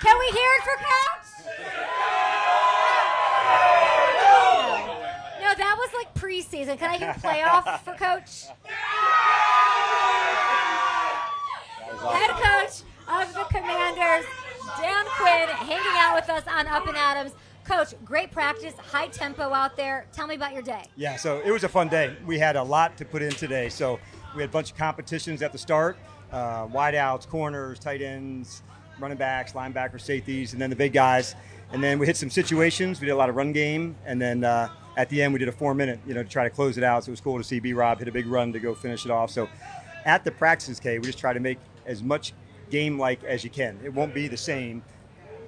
Can we hear it for Coach? No, that was like preseason. Can I hear playoff for Coach? Head coach of the Commanders, Dan Quinn, hanging out with us on Up and Adams. Coach, great practice, high tempo out there. Tell me about your day. Yeah, so it was a fun day. We had a lot to put in today. So we had a bunch of competitions at the start, wideouts, corners, tight ends, running backs, linebackers, safeties, and then the big guys. And then we hit some situations. We did a lot of run game. And then at the end, we did a 4-minute, to try to close it out. So it was cool to see B-Rob hit a big run to go finish it off. So at the practices, Kay, we just try to make as much game-like as you can. It won't be the same,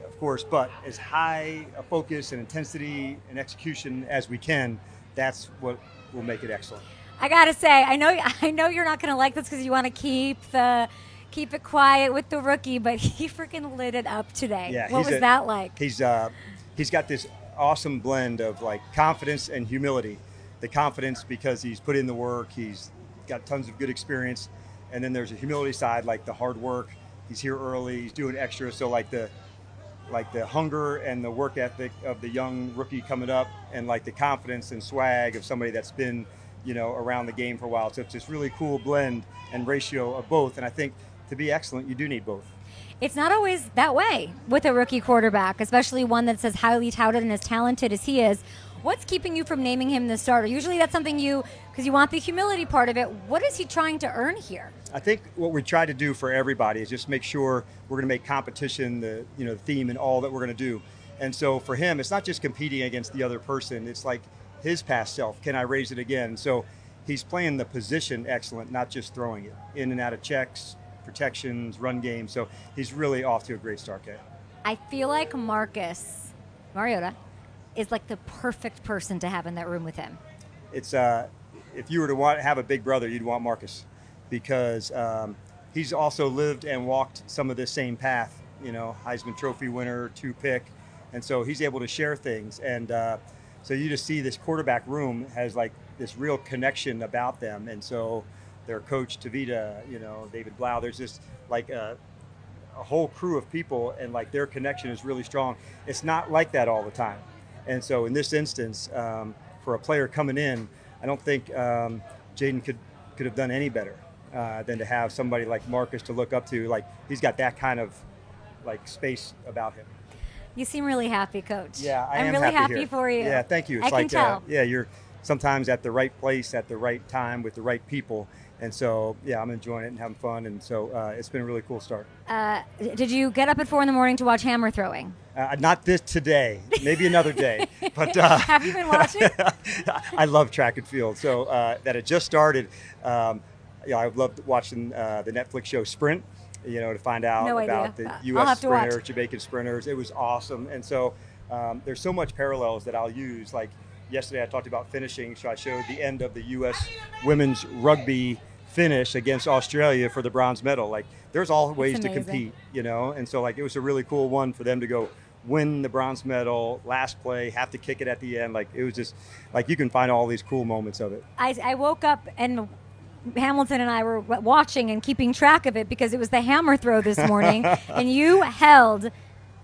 of course, but as high a focus and intensity and execution as we can, that's what will make it excellent. I gotta say, I know you're not gonna like this because you want to keep it quiet with the rookie, but he freaking lit it up today. Yeah, what was that like? He's got this awesome blend of like confidence and humility. The confidence because he's put in the work, he's got tons of good experience, and then there's a humility side, like the hard work. He's here early, he's doing extra, so like the hunger and the work ethic of the young rookie coming up, and like the confidence and swag of somebody that's been, around the game for a while. So it's this really cool blend and ratio of both. And I think to be excellent, you do need both. It's not always that way with a rookie quarterback, especially one that's as highly touted and as talented as he is. What's keeping you from naming him the starter? Usually that's something because you want the humility part of it. What is he trying to earn here? I think what we try to do for everybody is just make sure we're going to make competition the theme and all that we're going to do. And so for him, it's not just competing against the other person. It's like his past self. Can I raise it again? So he's playing the position excellent, not just throwing it in and out of checks, protections, run game. So he's really off to a great start, Kay. I feel like Marcus Mariota is like the perfect person to have in that room with him. It's if you were to have a big brother, you'd want Marcus, because he's also lived and walked some of the same path. Heisman Trophy winner, 2-pick, and so he's able to share things. And so you just see this quarterback room has like this real connection about them. And so their coach Tavita, David Blau, there's just like a whole crew of people, and like their connection is really strong. It's not like that all the time. And so in this instance, for a player coming in, I don't think Jayden could have done any better than to have somebody like Marcus to look up to. Like he's got that kind of like space about him. You seem really happy, Coach. Yeah, I'm really happy here. for you. Yeah, thank you. It's I can tell. You're sometimes at the right place at the right time with the right people. And so, yeah, I'm enjoying it and having fun. And so it's been a really cool start. Did you get up at 4 a.m. to watch hammer throwing? Not this today, maybe another day. But have you been watching? I love track and field. So that it just started. I loved watching the Netflix show Sprint, to find out about the U.S. sprinters, Jamaican sprinters. It was awesome. And so there's so much parallels that I'll use. Like yesterday I talked about finishing, so I showed the end of the U.S. women's rugby finish against Australia for the bronze medal. Like there's all ways to compete, and so like it was a really cool one for them to go win the bronze medal, last play, have to kick it at the end. Like it was just like you can find all these cool moments of it. I woke up and Hamilton and I were watching and keeping track of it because it was the hammer throw this morning, and you held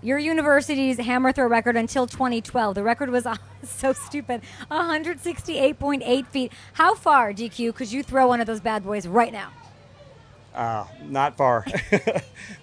your university's hammer throw record until 2012. The record was so stupid, 168.8 feet. How far, DQ, could you throw one of those bad boys right now? Not far.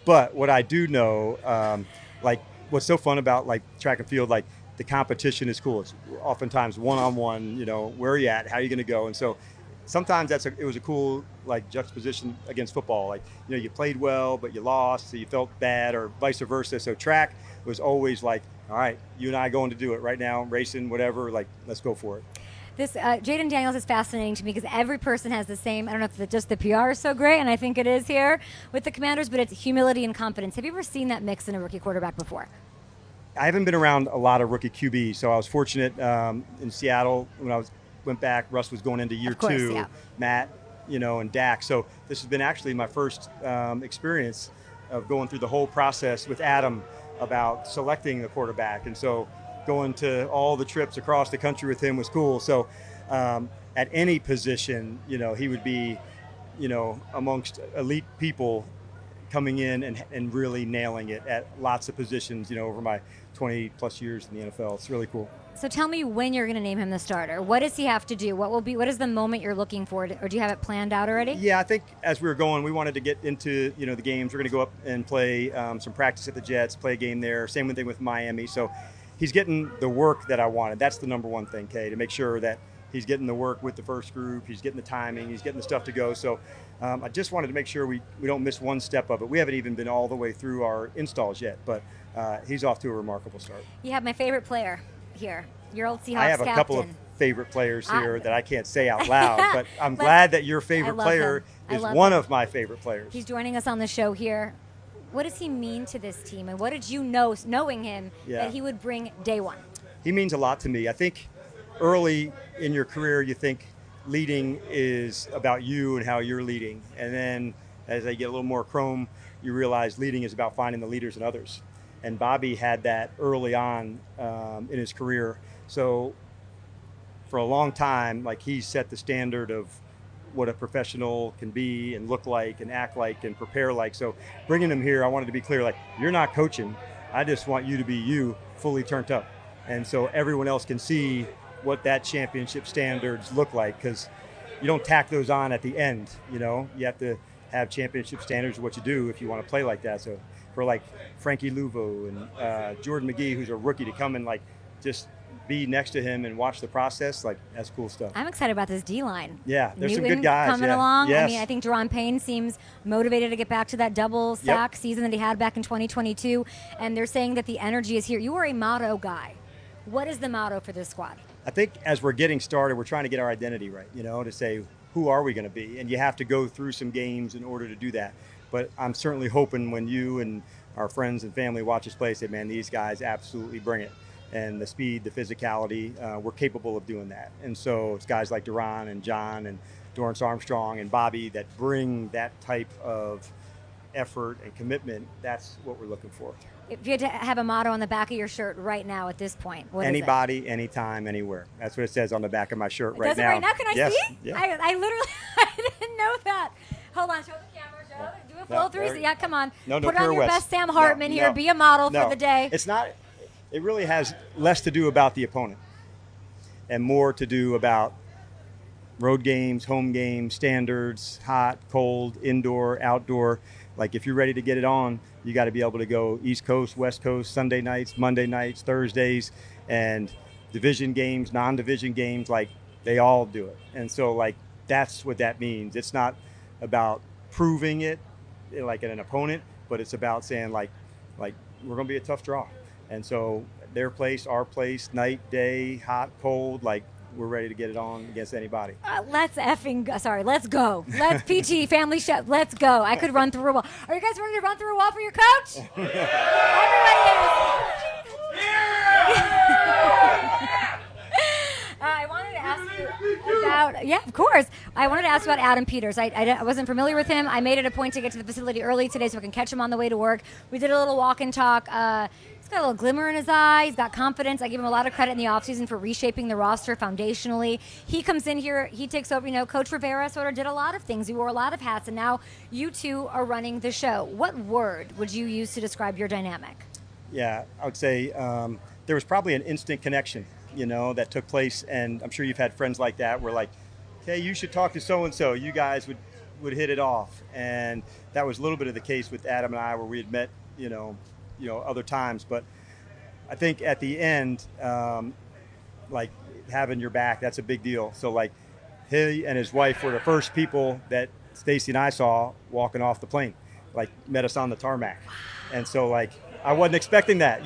But what I do know, like what's so fun about like track and field, like the competition is cool. It's oftentimes one-on-one, where are you at? How are you going to go? And so sometimes it was a cool like juxtaposition against football. Like, you played well, but you lost, so you felt bad, or vice versa. So track was always like, all right, you and I going to do it right now, racing, whatever, like, let's go for it. This Jayden Daniels is fascinating to me because every person has the same, I don't know if just the PR is so great, and I think it is here with the Commanders, but it's humility and confidence. Have you ever seen that mix in a rookie quarterback before? I haven't been around a lot of rookie QBs, so I was fortunate in Seattle when I went back. Russ was going into year two, yeah. Matt, and Dak. So this has been actually my first experience of going through the whole process with Adam about selecting the quarterback. And so going to all the trips across the country with him was cool. So at any position, he would be, amongst elite people, coming in and really nailing it at lots of positions, over my 20 plus years in the NFL. It's really cool. So tell me when you're going to name him the starter. What does he have to do? What is the moment you're looking for? Or do you have it planned out already? Yeah, I think as we were going, we wanted to get into, the games. We're going to go up and play some practice at the Jets, play a game there. Same thing with Miami. So he's getting the work that I wanted. That's the number one thing, Kay, to make sure that he's getting the work with the first group. He's getting the timing. He's getting the stuff to go. So I just wanted to make sure we don't miss one step of it. We haven't even been all the way through our installs yet, but he's off to a remarkable start. You have my favorite player here, your old Seahawks captain. I have a couple of favorite players here that I can't say out loud, but I'm glad that your favorite player is one of my favorite players. He's joining us on the show here. What does he mean to this team, and what did you know, knowing him, that he would bring day one? He means a lot to me. I think early in your career, you think leading is about you and how you're leading. And then as I get a little more chrome, you realize leading is about finding the leaders in others. And Bobby had that early on in his career. So for a long time, he set the standard of what a professional can be and look like and act like and prepare like. So bringing him here, I wanted to be clear, you're not coaching. I just want you to be you, fully turned up. And so everyone else can see what that championship standards look like, because you don't tack those on at the end. You have to have championship standards of what you do if you want to play like that. So for Frankie Luvo and Jordan McGee, who's a rookie, to come and just be next to him and watch the process, that's cool stuff. I'm excited about this D-line. Yeah, there's some good guys coming along. Yes. I think Deron Payne seems motivated to get back to that double sack season that he had back in 2022, and they're saying that the energy is here. You are a motto guy. What is the motto for this squad? I think as we're getting started, we're trying to get our identity right, to say, who are we going to be? And you have to go through some games in order to do that. But I'm certainly hoping when you and our friends and family watch us play, say, man, these guys absolutely bring it. And the speed, the physicality, we're capable of doing that. And so it's guys like Deron and John and Dorrance Armstrong and Bobby that bring that type of effort and commitment. That's what we're looking for. If you had to have a motto on the back of your shirt right now at this point, what Anybody, is it? Anytime, anywhere. That's what it says on the back of my shirt right does now. Does it right now? Can I yes. see? Yeah. I literally I didn't know that. Hold on, show the camera. Do a full 360. Yeah, come on. No, Put on your West. best Sam Hartman here. Be a model for the day. It's not. It really has less to do about the opponent and more to do about road games, home games, standards, hot, cold, indoor, outdoor. If you're ready to get it on, you got to be able to go East Coast, West Coast, Sunday nights, Monday nights, Thursdays, and division games, non-division games, they all do it. And so that's what that means. It's not about proving it like an opponent, but it's about saying we're going to be a tough draw. And so their place, our place, night, day, hot, cold, we're ready to get it on against anybody. Let's go. Let's PG family show. Let's go. I could run through a wall. Are you guys ready to run through a wall for your coach? Everybody is. I wanted to ask you about, of course. I wanted to ask about Adam Peters. I wasn't familiar with him. I made it a point to get to the facility early today so I can catch him on the way to work. We did a little walk and talk. He's got a little glimmer in his eye. He's got confidence. I give him a lot of credit in the offseason for reshaping the roster foundationally. He comes in here. He takes over. Coach Rivera sort of did a lot of things. He wore a lot of hats, and now you two are running the show. What word would you use to describe your dynamic? Yeah, I would say there was probably an instant connection, that took place. And I'm sure you've had friends like that where hey, you should talk to so-and-so. You guys would hit it off. And that was a little bit of the case with Adam and I where we had met, other times. But I think at the end, having your back, that's a big deal. So he and his wife were the first people that Stacy and I saw walking off the plane, met us on the tarmac. And so I wasn't expecting that,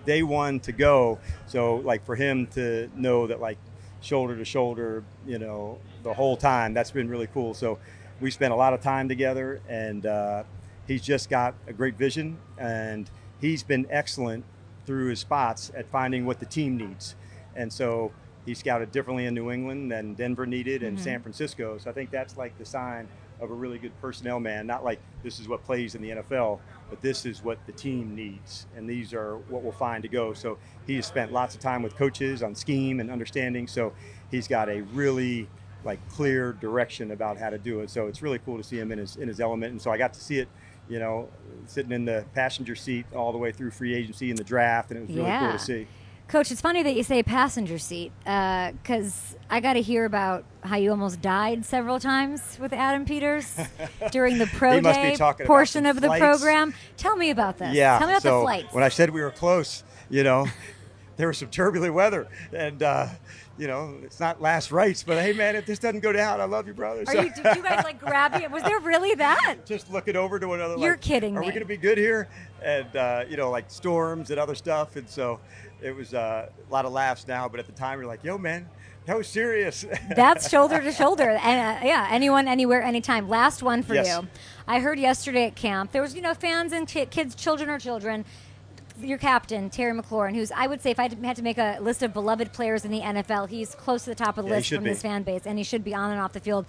day one to go. So for him to know that shoulder to shoulder, the whole time, that's been really cool. So we spent a lot of time together, and he's just got a great vision, and he's been excellent through his spots at finding what the team needs. And so he scouted differently in New England than Denver needed and San Francisco. So I think that's the sign of a really good personnel man. Not this is what plays in the NFL, but this is what the team needs. And these are what we'll find to go. So he has spent lots of time with coaches on scheme and understanding. So he's got a really clear direction about how to do it. So it's really cool to see him in his element. And so I got to see it, sitting in the passenger seat all the way through free agency and the draft, and it was really cool to see. Coach, it's funny that you say passenger seat because I got to hear about how you almost died several times with Adam Peters during the pro day portion of the program. Tell me about this. Yeah. Tell me about the flights. When I said we were close, there was some turbulent weather, and it's not last rites, but hey, man, if this doesn't go down, I love you, brother. Did you guys like grab you? Was there really that? Just looking over to one another. You're kidding me. Are we going to be good here? And like storms and other stuff, and so it was a lot of laughs now. But at the time, you're like, yo, man, that was serious. That's shoulder to shoulder, and anyone, anywhere, anytime. Last one for you. I heard yesterday at camp there was fans and kids, children or children. Your captain, Terry McLaurin, who's, I would say, if I had to make a list of beloved players in the NFL, he's close to the top of the list from this fan base, and he should be on and off the field.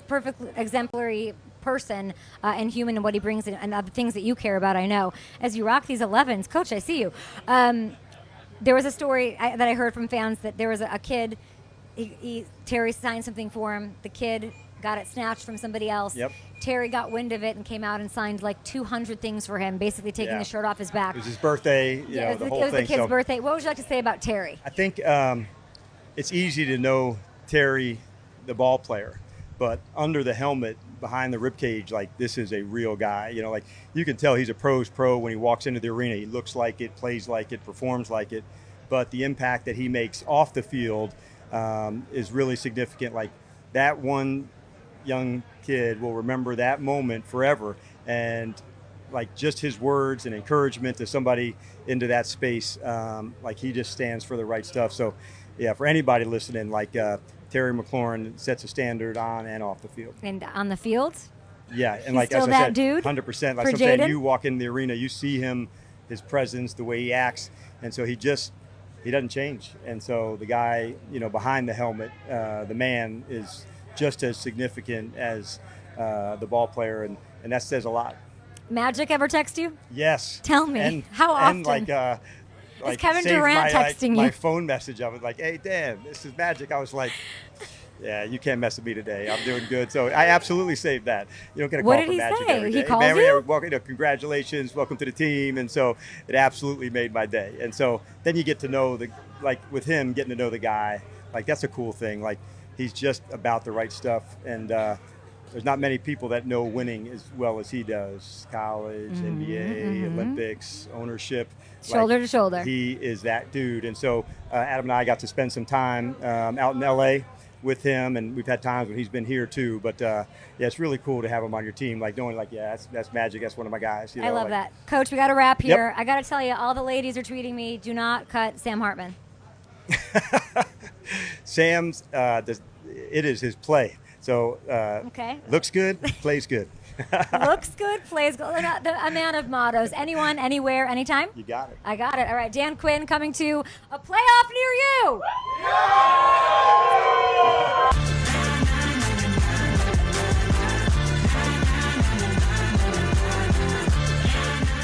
Perfect exemplary person and human in what he brings and other things that you care about, I know. As you rock these 11s, Coach, I see you. There was a story that I heard from fans that there was a kid, Terry signed something for him. The kid got it snatched from somebody else. Yep. Terry got wind of it and came out and signed like 200 things for him, basically taking the shirt off his back. It was his birthday, the whole thing. It was the kid's birthday. What would you like to say about Terry? I think it's easy to know Terry, the ball player, but under the helmet, behind the ribcage, like this is a real guy. Like you can tell he's a pro's pro when he walks into the arena. He looks like it, plays like it, performs like it, but the impact that he makes off the field is really significant. Like that one young kid will remember that moment forever, and like just his words and encouragement to somebody into that space, like he just stands for the right stuff. So for anybody listening, like Terry McLaurin sets a standard on and off the field. And on the field? Yeah, and he's like still as I that said, dude 100%. Like for I'm saying, Jayden? you walk in the arena, you see him, his presence, the way he acts, and so he doesn't change. And so the guy, behind the helmet, the man is just as significant as the ball player, and that says a lot. Magic ever text you? Yes. Tell me, how often? And is Kevin Durant texting you? My phone message, I was like, hey, Dan, this is Magic. I was like, yeah, you can't mess with me today. I'm doing good. So I absolutely saved that. You don't get a call from Magic every day. He calls you? Welcome, congratulations, welcome to the team. And so it absolutely made my day. And so then you get to know with him, getting to know the guy, like that's a cool thing. Like he's just about the right stuff. And there's not many people that know winning as well as he does. College, NBA, Olympics, ownership. Shoulder to shoulder. He is that dude. And so Adam and I got to spend some time out in LA with him, and we've had times when he's been here too. But it's really cool to have him on your team, like knowing that's Magic, that's one of my guys. I love that. Coach, we got to wrap here. Yep. I got to tell you, all the ladies are tweeting me, do not cut Sam Hartman. Sam's, it is his play. So looks good, plays good. Looks good, plays good. A man of mottos. Anyone, anywhere, anytime? You got it. I got it. All right, Dan Quinn coming to a playoff near you.